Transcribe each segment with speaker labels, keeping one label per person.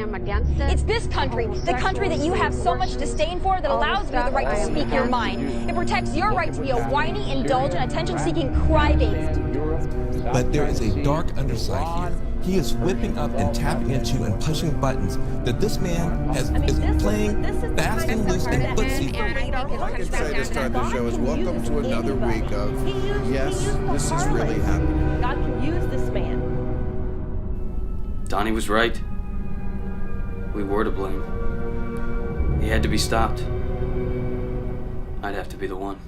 Speaker 1: am against it.
Speaker 2: It's this country, the country that you have so much disdain for, that allows you the right to speak your mind. It protects your right to be a whiny, indulgent, attention-seeking crybaby.
Speaker 3: But there is a dark underside here. He is whipping up and tapping into and pushing buttons that this man is playing fast and loose and footsie.
Speaker 4: All I can say this time to show is welcome to another week of, yes, this is really happening.
Speaker 5: God can use this man.
Speaker 6: Donnie was right. We were to blame. He had to be stopped. I'd have to be the one.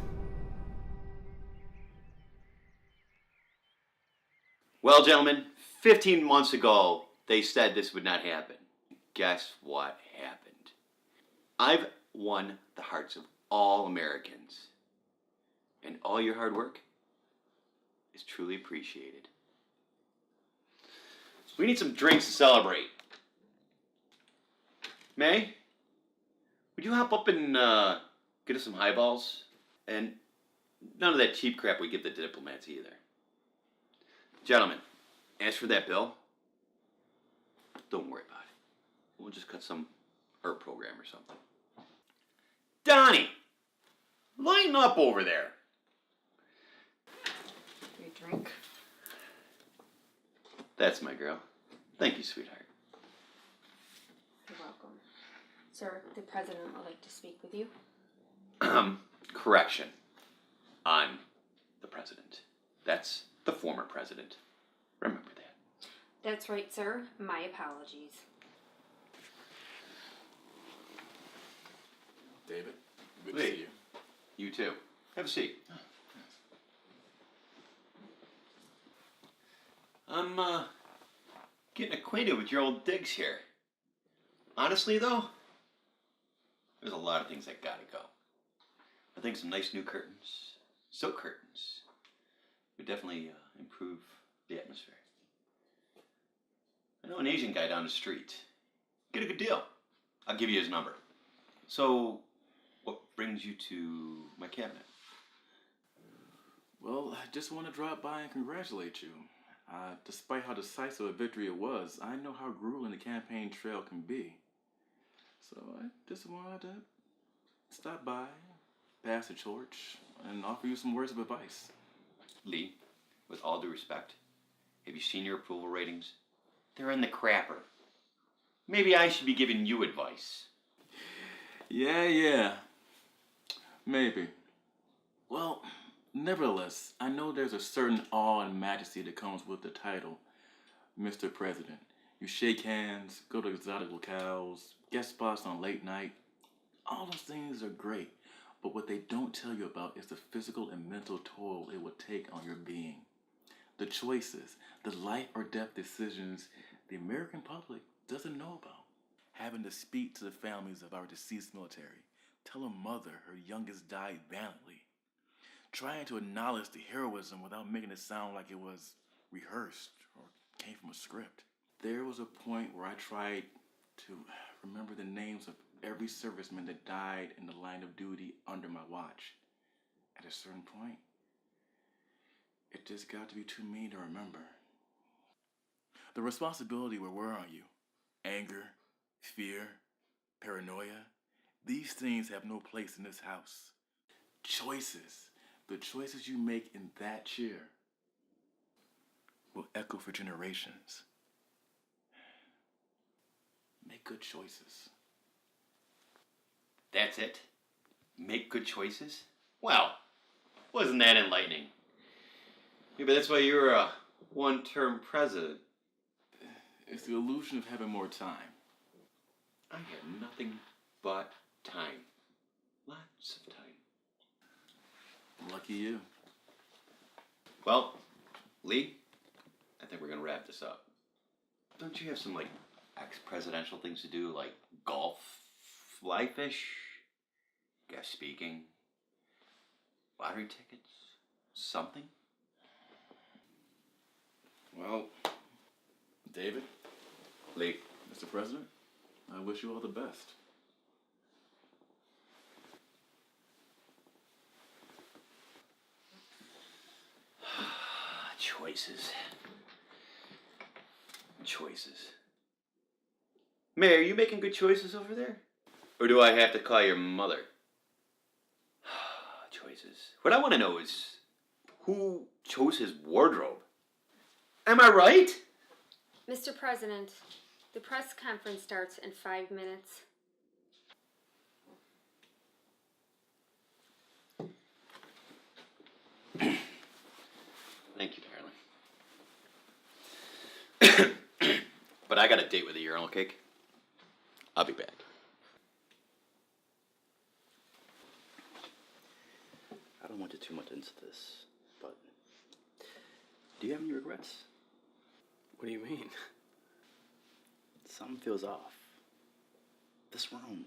Speaker 7: Well, gentlemen, 15 months ago, they said this would not happen. Guess what happened? I've won the hearts of all Americans. And all your hard work is truly appreciated. We need some drinks to celebrate. May, would you hop up and get us some highballs? And none of that cheap crap we give the diplomats either. Gentlemen, as for that bill, don't worry about it. We'll just cut some herb program or something. Donnie, lighten up over there.
Speaker 1: You drink.
Speaker 7: That's my girl. Thank you, sweetheart.
Speaker 8: You're welcome. Sir, the president would like to speak with you.
Speaker 7: Correction. I'm the president. That's the former president. Remember that.
Speaker 8: That's right, sir. My apologies.
Speaker 9: David, good
Speaker 7: Lee.
Speaker 9: to see you.
Speaker 7: You too. Have a seat. I'm getting acquainted with your old digs here. Honestly though, there's a lot of things that gotta go. I think some nice new curtains, silk curtains, would definitely improve the atmosphere. I know an Asian guy down the street. Get a good deal. I'll give you his number. So, what brings you to my cabinet?
Speaker 9: Well, I just want to drop by and congratulate you. Despite how decisive a victory it was, I know how grueling the campaign trail can be. So I just wanted to stop by, pass the torch, and offer you some words of advice.
Speaker 7: Lee, with all due respect, have you seen your approval ratings? They're in the crapper. Maybe I should be giving you advice.
Speaker 9: Yeah. Maybe. Well, nevertheless, I know there's a certain awe and majesty that comes with the title, Mr. President. You shake hands, go to exotic locales, guest spots on late night. All those things are great, but what they don't tell you about is the physical and mental toll it would take on your being. The choices, the life or death decisions the American public doesn't know about. Having to speak to the families of our deceased military, tell a mother her youngest died valiantly, trying to acknowledge the heroism without making it sound like it was rehearsed or came from a script. There was a point where I tried to remember the names of every serviceman that died in the line of duty under my watch. At a certain point, it just got to be too mean to remember. The responsibility will wear on you. Anger, fear, paranoia, these things have no place in this house. Choices, the choices you make in that chair will echo for generations. Make good choices.
Speaker 7: That's it? Make good choices? Well, wasn't that enlightening? Maybe that's why you're a one-term president.
Speaker 9: It's the illusion of having more time.
Speaker 7: I have nothing but time. Lots of time.
Speaker 9: Lucky you.
Speaker 7: Well, Lee, I think we're gonna wrap this up. Don't you have some, ex-presidential things to do, like golf, fly fish, guest speaking, lottery tickets, something?
Speaker 9: Well, David,
Speaker 7: Lee,
Speaker 9: Mr. President, I wish you all the best.
Speaker 7: Choices. May, are you making good choices over there? Or do I have to call your mother? Choices. What I want to know is, who chose his wardrobe? Am I right?
Speaker 8: Mr. President, the press conference starts in 5 minutes.
Speaker 7: Thank you, darling. But I got a date with a urinal cake. I'll be back.
Speaker 1: I don't want to too much into this, but do you have any regrets?
Speaker 6: What do you mean?
Speaker 1: Something feels off. This room.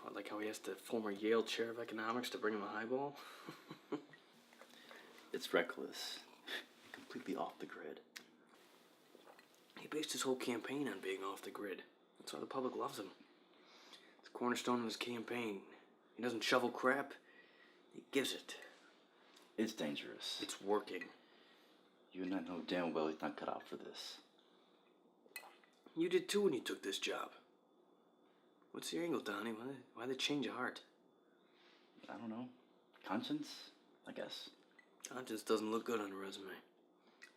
Speaker 6: What, like how he asked the former Yale chair of economics to bring him a highball?
Speaker 1: It's reckless. Completely off the grid.
Speaker 6: He based his whole campaign on being off the grid. That's why the public loves him. It's a cornerstone of his campaign. He doesn't shovel crap. He gives it.
Speaker 1: It's dangerous.
Speaker 6: It's working.
Speaker 1: You and I know damn well he's not cut out for this.
Speaker 6: You did too when you took this job. What's your angle, Donnie? Why the change of heart?
Speaker 1: I don't know. Conscience, I guess.
Speaker 6: Conscience doesn't look good on a resume.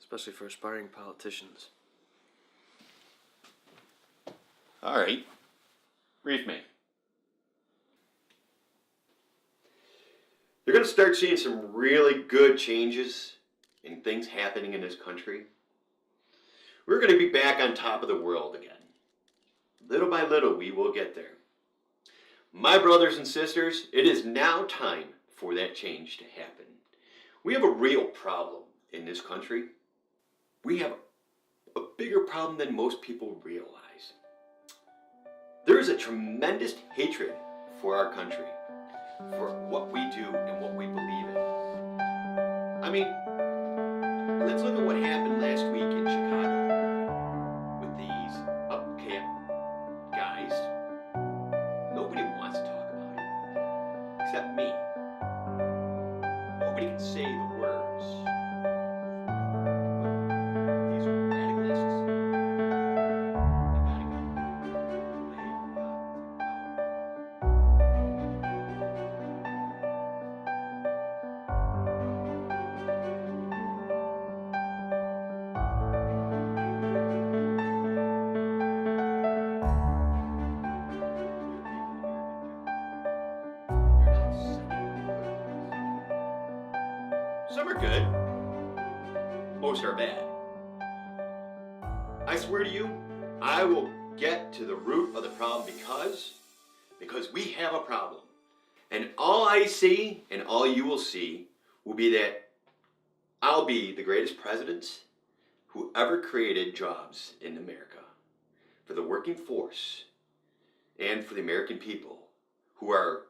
Speaker 6: Especially for aspiring politicians.
Speaker 7: All right. Brief me. You're going to start seeing some really good changes and things happening in this country. We're going to be back on top of the world again. Little by little, we will get there. My brothers and sisters, it is now time for that change to happen. We have a real problem in this country. We have a bigger problem than most people realize. There is a tremendous hatred for our country, for what we do and what we believe in. I mean, let's look at what happened last week in Chicago with these upcamp guys. Nobody wants to talk about it, except me. Nobody can say the words. But these radicalists, they gotta go. They got to go. Some are good. Most are bad. I swear to you, I will get to the root of the problem because we have a problem. And all I see and all you will see will be that I'll be the greatest president who ever created jobs in America for the working force and for the American people who are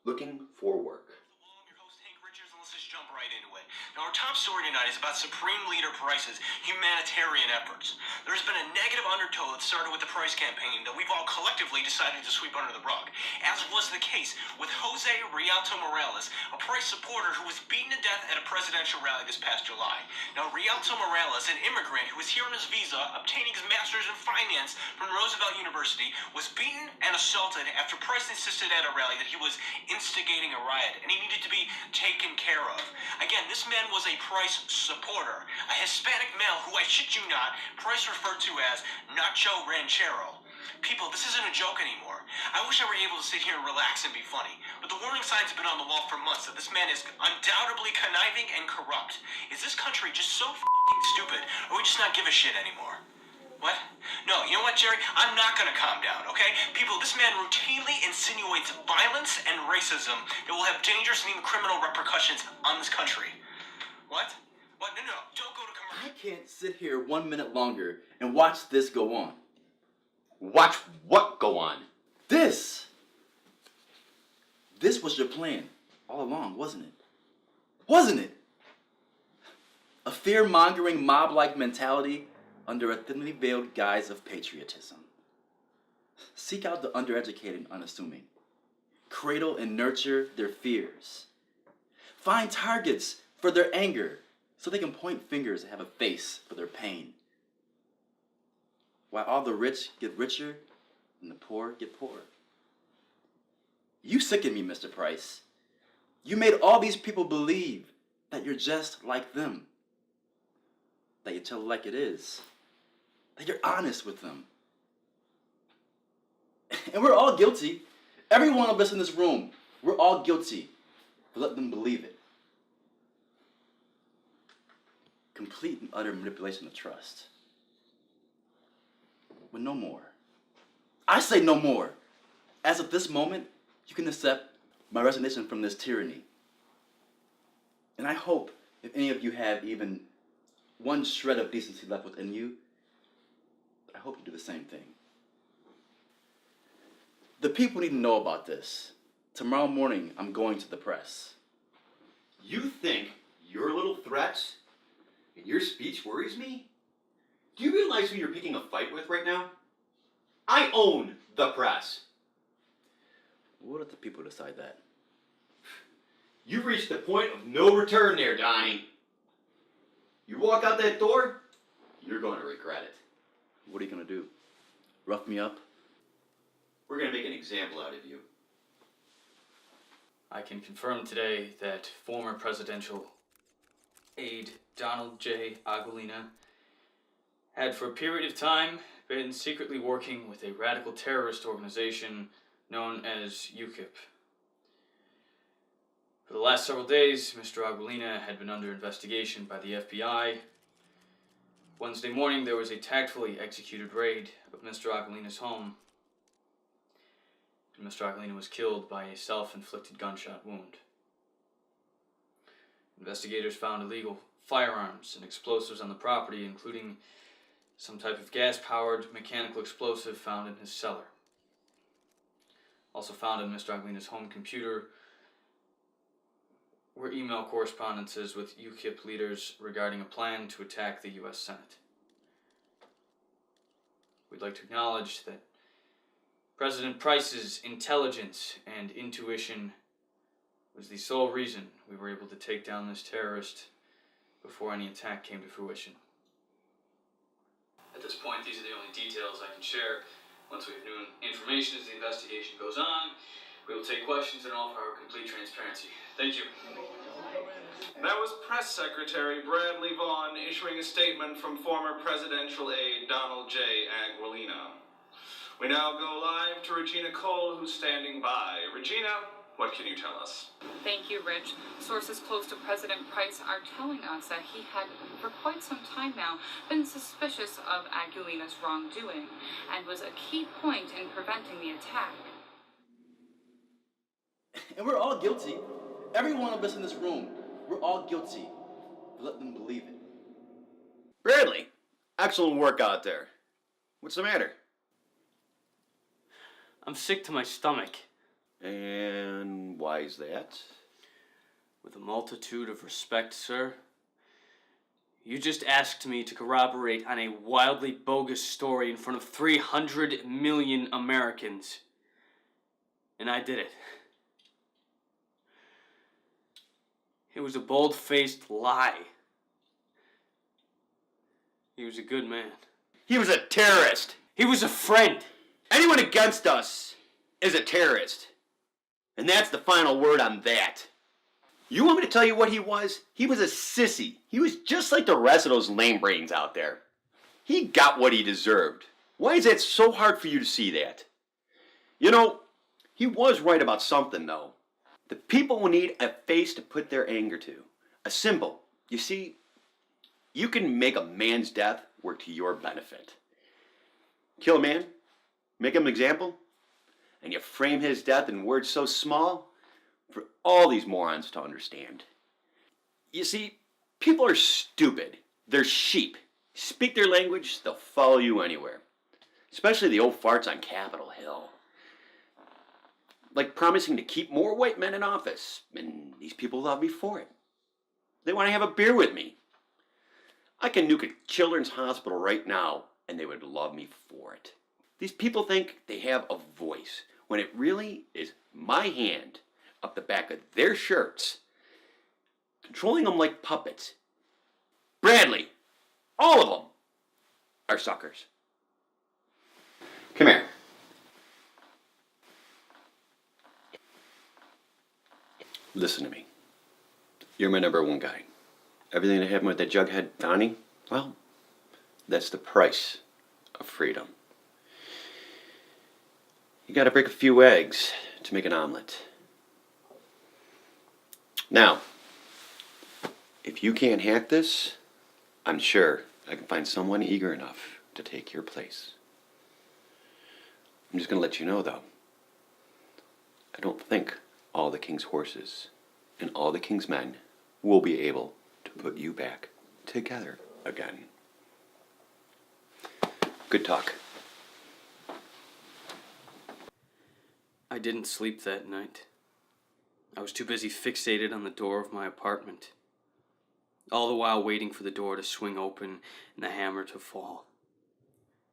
Speaker 7: looking for work.
Speaker 5: I'm your host, Hank Richards, and let's just jump right into it. Now, our top story tonight is about Supreme Leader Price's humanitarian efforts. There's been a negative undertow that started with the Price campaign that we've all collectively decided to sweep under the rug, as was the case with Jose Rialto Morales, a Price supporter who was beaten to death at a presidential rally this past July. Now, Rialto Morales, an immigrant who was here on his visa, obtaining his master's in finance from Roosevelt University, was beaten and assaulted after Price insisted at a rally that he was instigating a riot and he needed to be taken care of. Again, this man was a Price supporter, a Hispanic male who, I shit you not, Price referred to as Nacho Ranchero. People, this isn't a joke anymore. I wish I were able to sit here and relax and be funny, but the warning signs have been on the wall for months that this man is undoubtedly conniving and corrupt. Is this country just so f***ing stupid, or we just not give a shit anymore? What? No, you know what, Jerry? I'm not gonna calm down, okay? People, this man routinely insinuates violence and racism that will have dangerous and even criminal repercussions on this country. What? What? No, don't go to commercial.
Speaker 1: I can't sit here 1 minute longer and watch this go on.
Speaker 7: Watch what go on?
Speaker 1: This was your plan all along, wasn't it? Wasn't it? A fear-mongering mob-like mentality under a thinly veiled guise of patriotism. Seek out the undereducated and unassuming. Cradle and nurture their fears. Find targets for their anger so they can point fingers and have a face for their pain. while all the rich get richer and the poor get poorer. You sicken me, Mr. Price. You made all these people believe that you're just like them, that you tell it like it is, that you're honest with them. And we're all guilty. Every one of us in this room, we're all guilty for letting them believe it. Complete and utter manipulation of trust. But no more. I say no more. As of this moment, you can accept my resignation from this tyranny. And I hope if any of you have even one shred of decency left within you, I hope you do the same thing. The people need to know about this. Tomorrow morning, I'm going to the press.
Speaker 7: You think your little threats and your speech worries me? Do you realize who you're picking a fight with right now? I own the press.
Speaker 1: We'll let the people decide that.
Speaker 7: You've reached the point of no return there, Donnie. You walk out that door, you're going to regret it.
Speaker 1: What are you going to do? Rough me up?
Speaker 7: We're going to make an example out of you.
Speaker 6: I can confirm today that former presidential aide Donald J. Agolina had for a period of time been secretly working with a radical terrorist organization known as UKIP. For the last several days, Mr. Agolina had been under investigation by the FBI. Wednesday morning, there was a tactfully executed raid of Mr. Agolina's home. And Mr. Agolina was killed by a self-inflicted gunshot wound. Investigators found illegal firearms and explosives on the property, including some type of gas-powered mechanical explosive found in his cellar. Also found in Mr. Agolina's home computer were email correspondences with UKIP leaders regarding a plan to attack the U.S. Senate. We'd like to acknowledge that President Price's intelligence and intuition was the sole reason we were able to take down this terrorist before any attack came to fruition. At this point, these are the only details I can share. Once we have new information as the investigation goes on, we will take questions and offer our complete transparency. Thank you.
Speaker 10: That was Press Secretary Bradley Vaughan issuing a statement from former presidential aide Donald J. Agolina. We now go live to Regina Cole, who's standing by. Regina, what can you tell us?
Speaker 11: Thank you, Rich. Sources close to President Price are telling us that he had, for quite some time now, been suspicious of Agolina's wrongdoing and was a key point in preventing the attack.
Speaker 1: And we're all guilty. Every one of us in this room, we're all guilty. Let them believe it.
Speaker 7: Bradley, excellent work out there. What's the matter?
Speaker 6: I'm sick to my stomach.
Speaker 7: And why is that?
Speaker 6: With a multitude of respect, sir, you just asked me to corroborate on a wildly bogus story in front of 300 million Americans. And I did it. It was a bold-faced lie. He was a good man.
Speaker 7: He was a terrorist.
Speaker 6: He was a friend.
Speaker 7: Anyone against us is a terrorist. And that's the final word on that. You want me to tell you what he was? He was a sissy. He was just like the rest of those lame brains out there. He got what he deserved. Why is that so hard for you to see that? You know, he was right about something, though. The people will need a face to put their anger to. A symbol. You see, you can make a man's death work to your benefit. Kill a man, make him an example, and you frame his death in words so small for all these morons to understand. You see, people are stupid. They're sheep. Speak their language, they'll follow you anywhere. Especially the old farts on Capitol Hill. Like promising to keep more white men in office, and these people love me for it. They want to have a beer with me. I can nuke a children's hospital right now, and they would love me for it. These people think they have a voice, when it really is my hand up the back of their shirts, controlling them like puppets. Bradley, all of them are suckers. Come here. Listen to me. You're my number one guy. Everything that happened with that jughead Donnie, well, that's the price of freedom. You gotta break a few eggs to make an omelet. Now, if you can't hack this, I'm sure I can find someone eager enough to take your place. I'm just gonna let you know, though, I don't think all the king's horses and all the king's men will be able to put you back together again. Good talk.
Speaker 6: I didn't sleep that night. I was too busy fixated on the door of my apartment, all the while waiting for the door to swing open and the hammer to fall.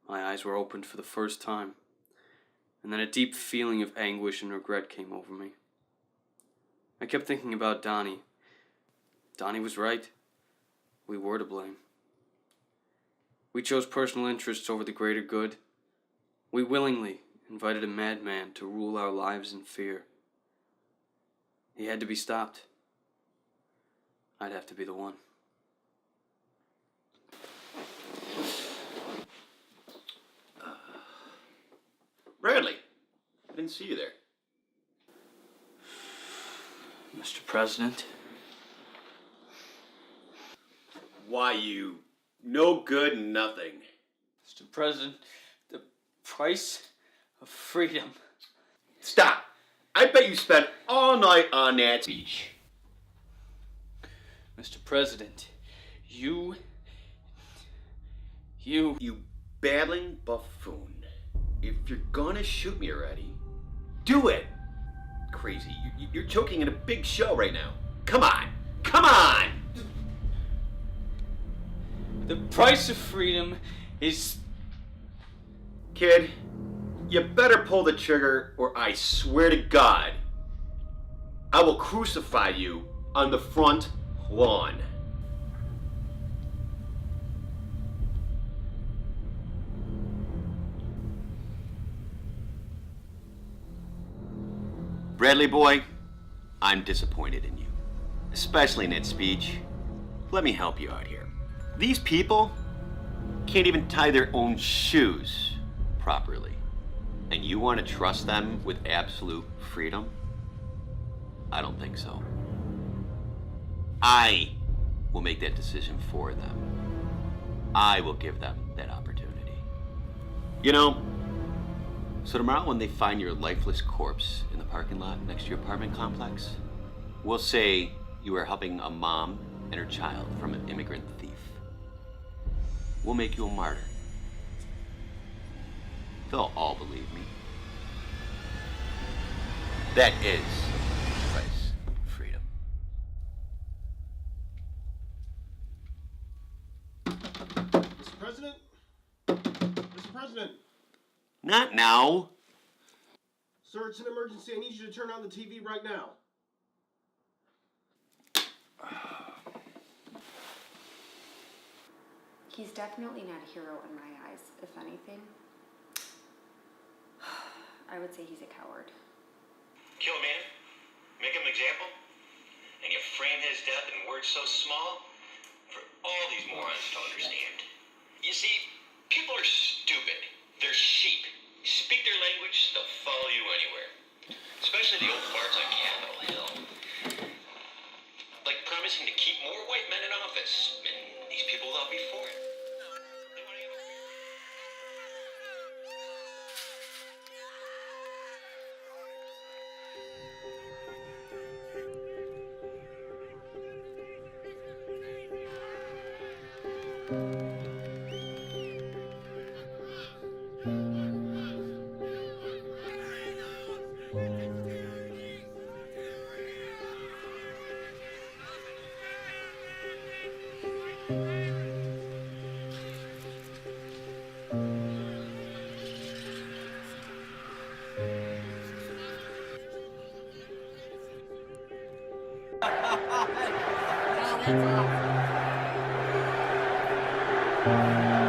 Speaker 6: My eyes were opened for the first time, and then a deep feeling of anguish and regret came over me. I kept thinking about Donnie. Donnie was right. We were to blame. We chose personal interests over the greater good. We willingly invited a madman to rule our lives in fear. He had to be stopped. I'd have to be the one.
Speaker 7: Bradley, I didn't see you there.
Speaker 6: Mr. President.
Speaker 7: Why, you no good nothing.
Speaker 6: Mr. President, the price of freedom.
Speaker 7: Stop! I bet you spent all night on that speech.
Speaker 6: Mr. President, you
Speaker 7: babbling buffoon. If you're gonna shoot me already, do it! Crazy, you're choking in a big show right now. Come on! Come on!
Speaker 6: The price of freedom is...
Speaker 7: Kid, you better pull the trigger or I swear to God, I will crucify you on the front lawn. Bradley boy, I'm disappointed in you, especially in that speech. Let me help you out here. These people can't even tie their own shoes properly. And you want to trust them with absolute freedom? I don't think so. I will make that decision for them. I will give them that opportunity. You know, so tomorrow when they find your lifeless corpse in the parking lot next to your apartment complex, we'll say you were helping a mom and her child from an immigrant thief. We'll make you a martyr. They'll all believe me. That is the price of freedom.
Speaker 12: Mr. President? Mr. President?
Speaker 7: Not now.
Speaker 12: Sir, it's an emergency. I need you to turn on the TV right now.
Speaker 8: He's definitely not a hero in my eyes, if anything. I would say he's a coward.
Speaker 5: Kill a man, make him an example, and you frame his death in words so small for all these morons to understand. You see, people are stupid. They're sheep. You speak their language, they'll follow you anywhere. Especially the old farts on Capitol Hill. Like promising to keep more white men in office, and these people thought before it.
Speaker 13: That's awesome.